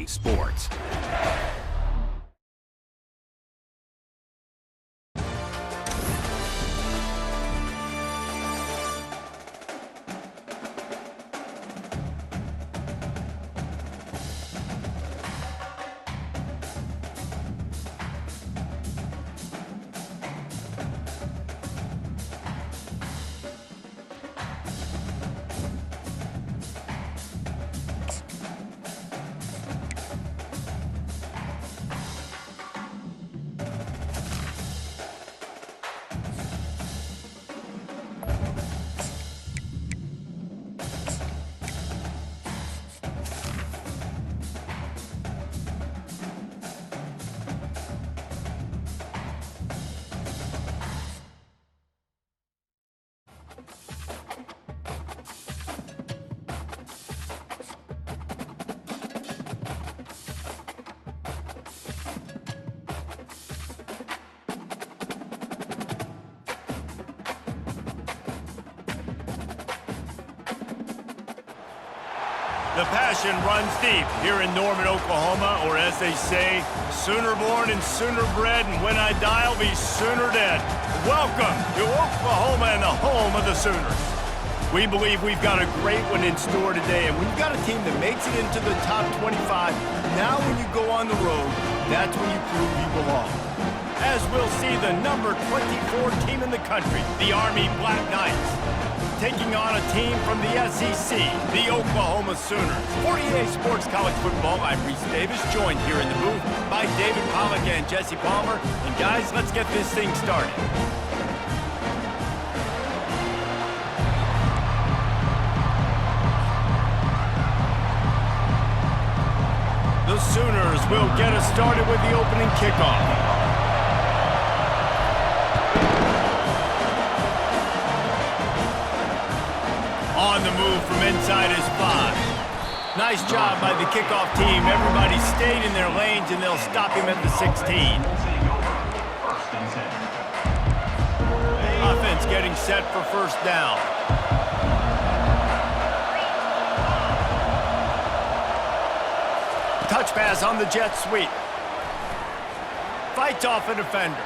EA Sports. The passion runs deep here in Norman, Oklahoma, or as they say, sooner born and sooner bred, and when I die, I'll be sooner dead. Welcome to Oklahoma and the home of the Sooners. We believe we've got a great one in store today, and we've got a team that makes it into the top 25. Now when you go on the road, that's when you prove you belong. As we'll see the number 24 team in the country, the Army Black Knights, taking on a team from the SEC, the Oklahoma Sooners. For EA Sports College Football, I'm Reese Davis, joined here in the booth by David Pollack and Jesse Palmer. And guys, let's get this thing started. The Sooners will get us started with the opening kickoff. On the move from inside his 5. Nice job by the kickoff team. Everybody stayed in their lanes, and they'll stop him at the 16. Offense getting set for first down. Touch pass on the jet sweep. Fights off a defender.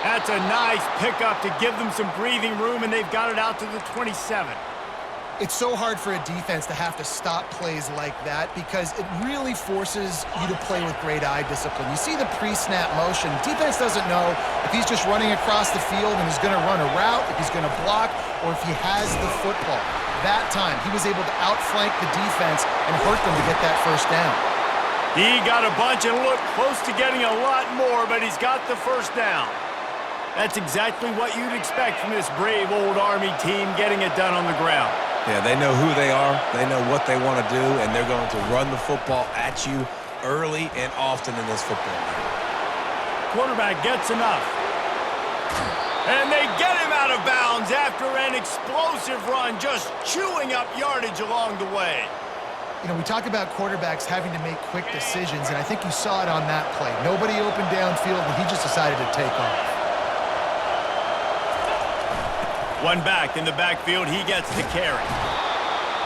That's a nice pickup to give them some breathing room, and they've got it out to the 27. It's so hard for a defense to have to stop plays like that because it really forces you to play with great eye discipline. You see the pre-snap motion. Defense doesn't know if he's just running across the field and he's going to run a route, if he's going to block, or if he has the football. That time, he was able to outflank the defense and hurt them to get that first down. He got a bunch and looked close to getting a lot more, but he's got the first down. That's exactly what you'd expect from this brave old Army team, getting it done on the ground. Yeah, they know who they are, they know what they want to do, and they're going to run the football at you early and often in this football game. Quarterback gets enough. And they get him out of bounds after an explosive run, just chewing up yardage along the way. You know, we talk about quarterbacks having to make quick decisions, and I think you saw it on that play. Nobody opened downfield, and he just decided to take off. One back in the backfield, he gets the carry.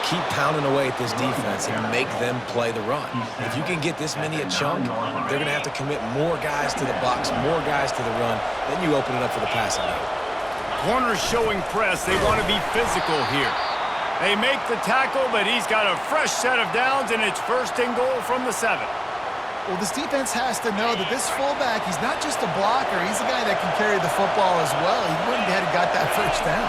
Keep pounding away at this defense and make them play the run. If you can get this many a chunk, they're going to have to commit more guys to the box, more guys to the run. Then you open it up for the passing game. Corners showing press. They want to be physical here. They make the tackle, but he's got a fresh set of downs, and it's first and goal from the 7. Well, this defense has to know that this fullback, he's not just a blocker. He's a guy that can carry the football as well. He went ahead and got that first down.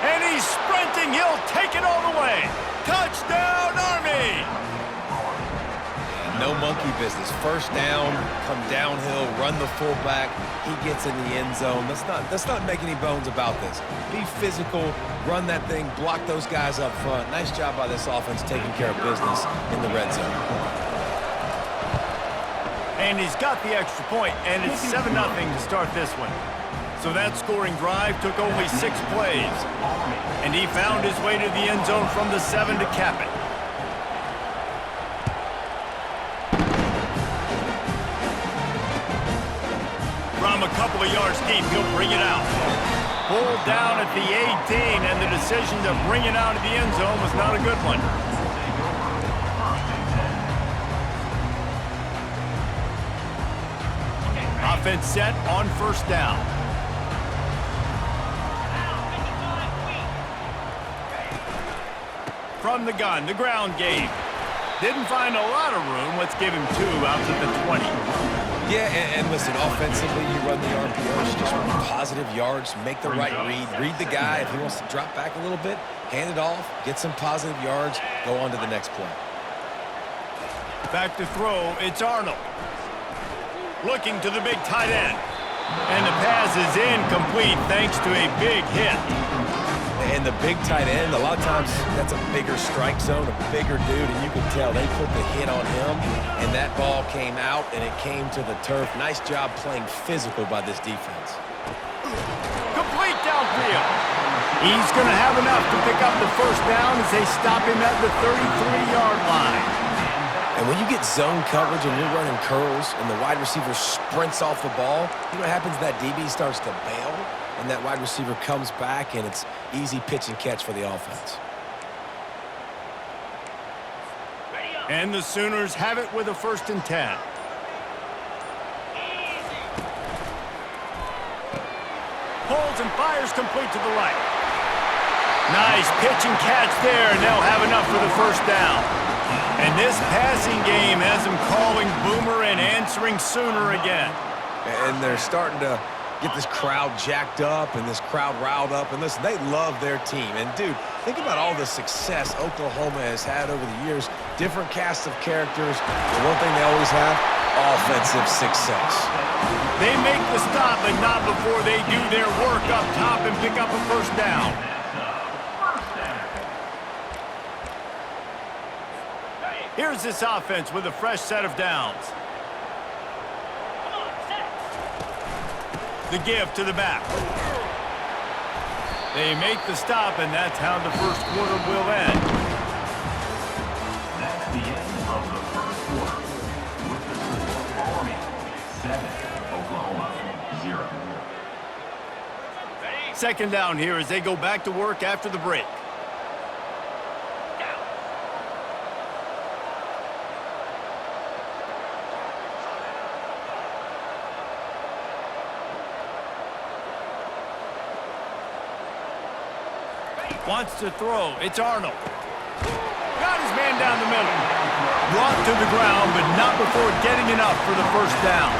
And he's sprinting. He'll take it all the way. Touchdown, Army! No monkey business. First down, come downhill, run the fullback. He gets in the end zone. Let's not make any bones about this. Be physical, run that thing, block those guys up front. Nice job by this offense taking care of business in the red zone. And he's got the extra point, and it's 7-0 to start this one. So that scoring drive took only 6 plays. And he found his way to the end zone from the 7 to cap it. From a couple of yards deep, he'll bring it out. Pulled down at the 18, and the decision to bring it out of the end zone was not a good one. Offense set on first down. From the gun, the ground game. Didn't find a lot of room. Let's give him 2 out to the 20. Yeah, and listen, offensively, you run the RPOs, just run positive yards, make the right read the guy. If he wants to drop back a little bit, hand it off, get some positive yards, go on to the next play. Back to throw, it's Arnold. Looking to the big tight end. And the pass is incomplete thanks to a big hit. And the big tight end, a lot of times that's a bigger strike zone, a bigger dude, and you can tell they put the hit on him, and that ball came out, and it came to the turf. Nice job playing physical by this defense. Complete downfield. He's going to have enough to pick up the first down as they stop him at the 33-yard line. And when you get zone coverage and you're running curls and the wide receiver sprints off the ball, you know what happens? That DB starts to bail, and that wide receiver comes back, and it's easy pitch and catch for the offense. And the Sooners have it with a 1st and 10. Holds and fires complete to the right. Nice pitch and catch there, and they'll have enough for the first down. And this passing game has them calling Boomer and answering Sooner again. And they're starting to get this crowd jacked up and this crowd riled up. And listen, they love their team. And, dude, think about all the success Oklahoma has had over the years. Different casts of characters. The one thing they always have, offensive success. They make the stop, but not before they do their work up top and pick up a first down. Here's this offense with a fresh set of downs. The give to the back. They make the stop, and that's how the first quarter will end. That's the end of the first quarter. With the score forming 7, Oklahoma 0. Second down here as they go back to work after the break. Wants to throw. It's Arnold. Got his man down the middle. Brought to the ground, but not before getting enough for the first down.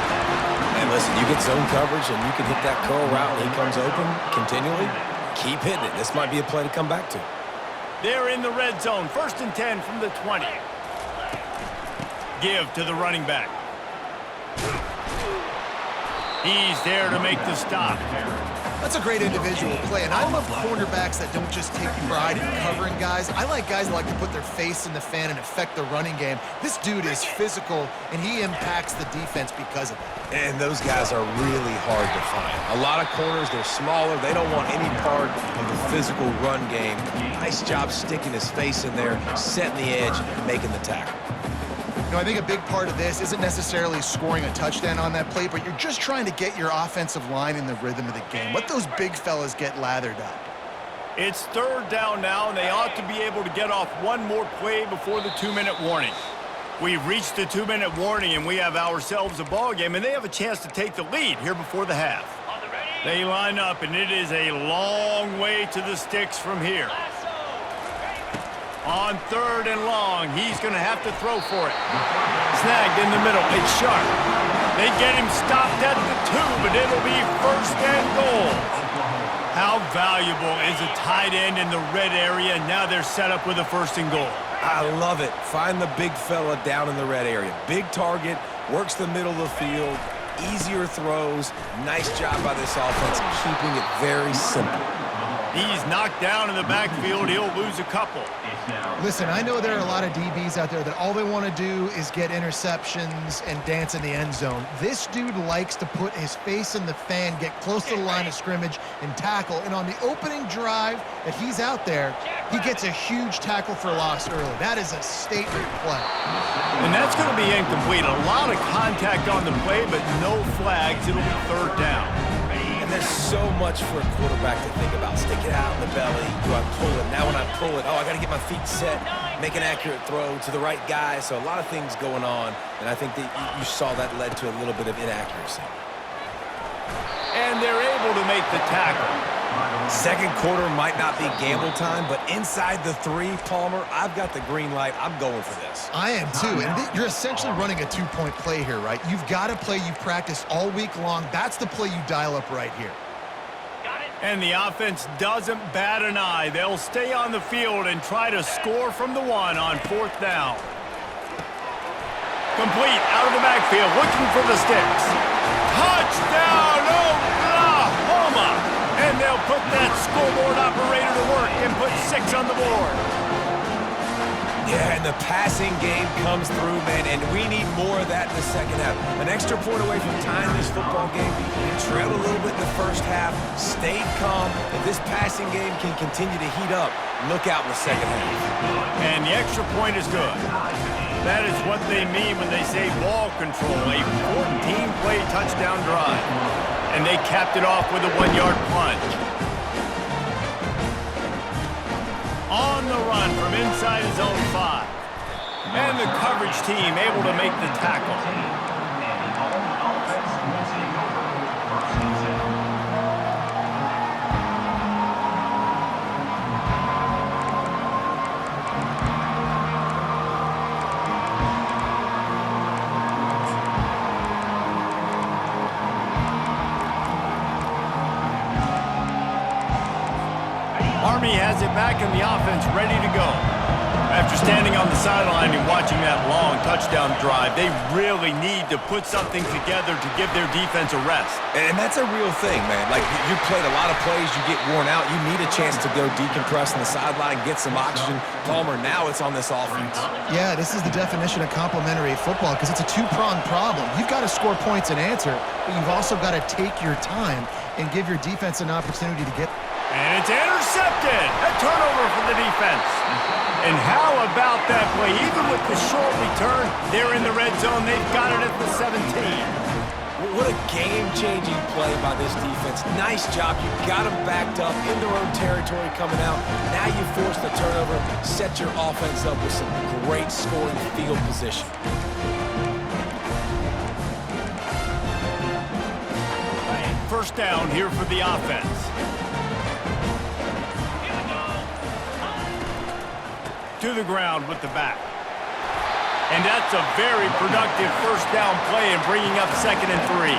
And listen, you get zone coverage and you can hit that curl route and he comes open continually. Keep hitting it. This might be a play to come back to. They're in the red zone. 1st and 10 from the 20. Give to the running back. He's there to make the stop. That's a great individual play, and I love cornerbacks that don't just take pride in covering guys. I like guys that like to put their face in the fan and affect the running game. This dude is physical, and he impacts the defense because of it. And those guys are really hard to find. A lot of corners, they're smaller. They don't want any part of the physical run game. Nice job sticking his face in there, setting the edge, making the tackle. You know, I think a big part of this isn't necessarily scoring a touchdown on that play, but you're just trying to get your offensive line in the rhythm of the game. Let those big fellas get lathered up. It's 3rd down now, and they ought to be able to get off one more play before the 2-minute warning. We've reached the 2-minute warning, and we have ourselves a ball game, and they have a chance to take the lead here before the half. They line up, and it is a long way to the sticks from here. On 3rd and long, he's going to have to throw for it. Snagged in the middle. It's Sharp. They get him stopped at the 2, but it'll be 1st and goal. How valuable is a tight end in the red area? Now they're set up with a 1st and goal. I love it. Find the big fella down in the red area. Big target, works the middle of the field, easier throws. Nice job by this offense, keeping it very simple. He's knocked down in the backfield. He'll lose a couple. Listen, I know there are a lot of DBs out there that all they want to do is get interceptions and dance in the end zone. This dude likes to put his face in the fan, get close to the line of scrimmage, and tackle. And on the opening drive that he's out there, he gets a huge tackle for loss early. That is a statement play. And that's going to be incomplete. A lot of contact on the play, but no flags. It'll be 3rd down. And they're There's so much for a quarterback to think about. Stick it out in the belly. Do I pull it? Now when I pull it, oh, I got to get my feet set, make an accurate throw to the right guy. So a lot of things going on, and I think that you saw that led to a little bit of inaccuracy. And they're able to make the tackle. Second quarter might not be gamble time, but inside the 3, Palmer, I've got the green light. I'm going for this. I am too, and you're essentially running a 2-point play here, right? You've got to play you've practiced all week long. That's the play you dial up right here. And the offense doesn't bat an eye. They'll stay on the field and try to score from the 1 on 4th down. Complete out of the backfield, looking for the sticks. Touchdown, Oklahoma! And they'll put that scoreboard operator to work and put 6 on the board. Yeah, and the passing game comes through, man, and we need more of that in the second half. An extra point away from tying this football game. We trailed a little bit in the first half, stayed calm. If this passing game can continue to heat up, look out in the second half. And the extra point is good. That is what they mean when they say ball control, a 14-play touchdown drive. And they capped it off with a 1-yard plunge. On the run from inside his own 5. And the coverage team able to make the tackle. Army has it back in the offense, ready to go. After standing on the sideline and watching that long touchdown drive, they really need to put something together to give their defense a rest. And that's a real thing, man. Like, you played a lot of plays, you get worn out, you need a chance to go decompress on the sideline, get some oxygen. Palmer, now it's on this offense. Yeah, this is the definition of complementary football because it's a 2-pronged problem. You've got to score points and answer, but you've also got to take your time and give your defense an opportunity to get... And it's intercepted. A turnover for the defense. And how about that play? Even with the short return, they're in the red zone. They've got it at the 17. What a game-changing play by this defense. Nice job. You got them backed up in their own territory coming out. Now you force the turnover, set your offense up with some great scoring field position. First down here for the offense. To the ground with the back. And that's a very productive first down play and bringing up 2nd and 3.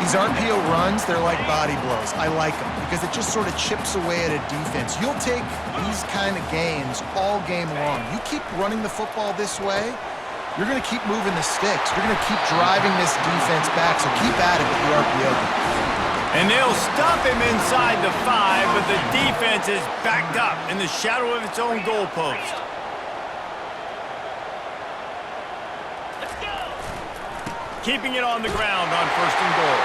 These RPO runs, they're like body blows. I like them because it just sort of chips away at a defense. You'll take these kind of gains all game long. You keep running the football this way, you're going to keep moving the sticks. You're going to keep driving this defense back, so keep at it with the RPO game. And they'll stop him inside the 5, but the defense is backed up in the shadow of its own goalpost. Keeping it on the ground on 1st and goal.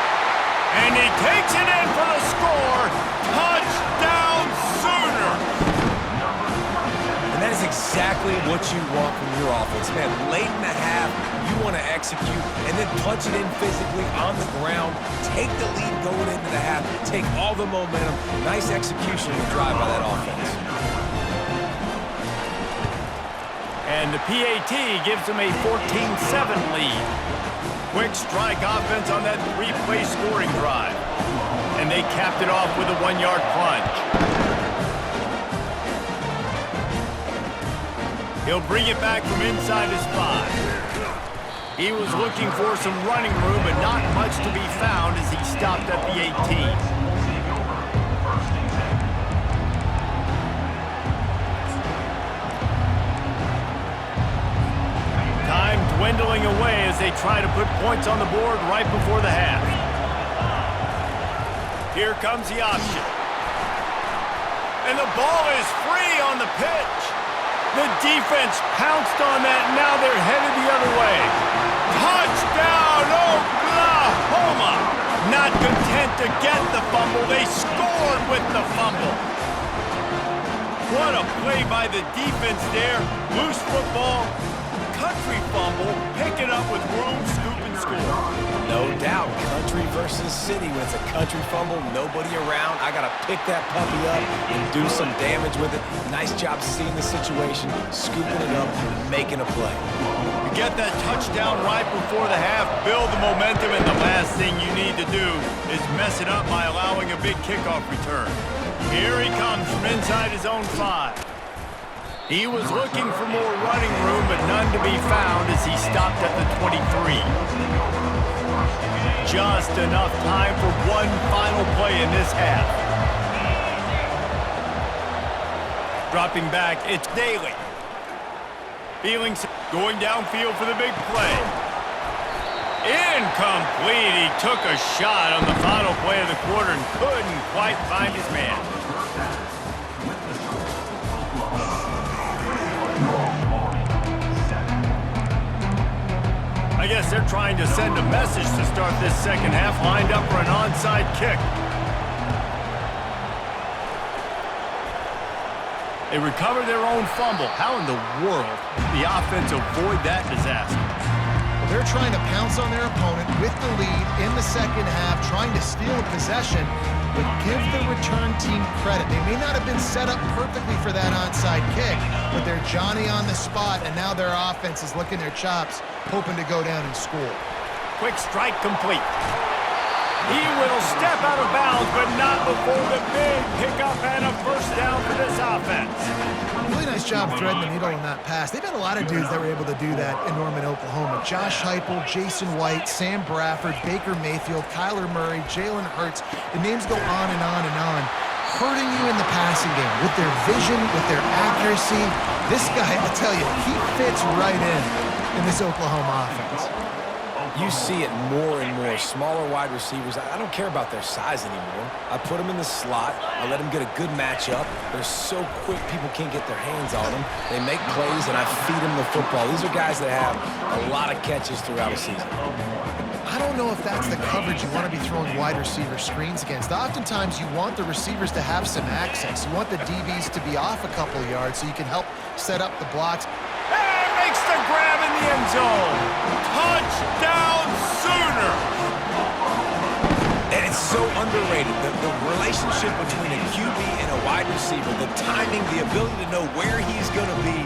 And he takes it in for the score. Touchdown Sooner! And that is exactly what you want from your offense. Man, late in the half, you want to execute and then punch it in physically on the ground. Take the lead going into the half. Take all the momentum. Nice execution to drive by that offense. And the PAT gives them a 14-7 lead. Quick strike offense on that 3-play scoring drive. And they capped it off with a 1-yard plunge. He'll bring it back from inside his 5. He was looking for some running room, but not much to be found as he stopped at the 18. Time dwindling away as they try to put points on the board right before the half. Here comes the option. And the ball is free on the pitch. The defense pounced on that, and now they're headed the other way. Touchdown, Oklahoma! Not content to get the fumble, they scored with the fumble. What a play by the defense there. Loose football, cut country fumble, pick it up with room, scoop, and score. No doubt, country versus city. When it's a country fumble, nobody around. I got to pick that puppy up and do some damage with it. Nice job seeing the situation, scooping it up, making a play. You get that touchdown right before the half, build the momentum, and the last thing you need to do is mess it up by allowing a big kickoff return. Here he comes from inside his own 5. He was looking for more running room, but none to be found as he stopped at the 23. Just enough time for one final play in this half. Dropping back, it's Daly. Going downfield for the big play. Incomplete. He took a shot on the final play of the quarter and couldn't quite find his man. I guess they're trying to send a message to start this second half, lined up for an onside kick. They recover their own fumble. How in the world did the offense avoid that disaster? Well, they're trying to pounce on their opponent with the lead in the second half, trying to steal a possession, but give the return team credit. They may not have been set up perfectly for that onside kick, but they're Johnny on the spot, and now their offense is licking their chops, hoping to go down and score. Quick strike complete. He will step out of bounds, but not before the big pickup and a first down for this offense. Really nice job threading the needle on that pass. They've had a lot of dudes that were able to do that in Norman, Oklahoma. Josh Heupel, Jason White, Sam Bradford, Baker Mayfield, Kyler Murray, Jalen Hurts. The names go on and on and on. Hurting you in the passing game with their vision, with their accuracy. This guy, I tell you, he fits right in this Oklahoma offense. You see it more and more. Smaller wide receivers, I don't care about their size anymore. I put them in the slot. I let them get a good matchup. They're so quick, people can't get their hands on them. They make plays, and I feed them the football. These are guys that have a lot of catches throughout a season. I don't know if that's the coverage you want to be throwing wide receiver screens against. Oftentimes, you want the receivers to have some access. You want the DBs to be off a couple of yards so you can help set up the blocks. And makes the grab in the end zone. Touchdown Sooner! And it's so underrated. The relationship between a QB and a wide receiver, the timing, the ability to know where he's going to be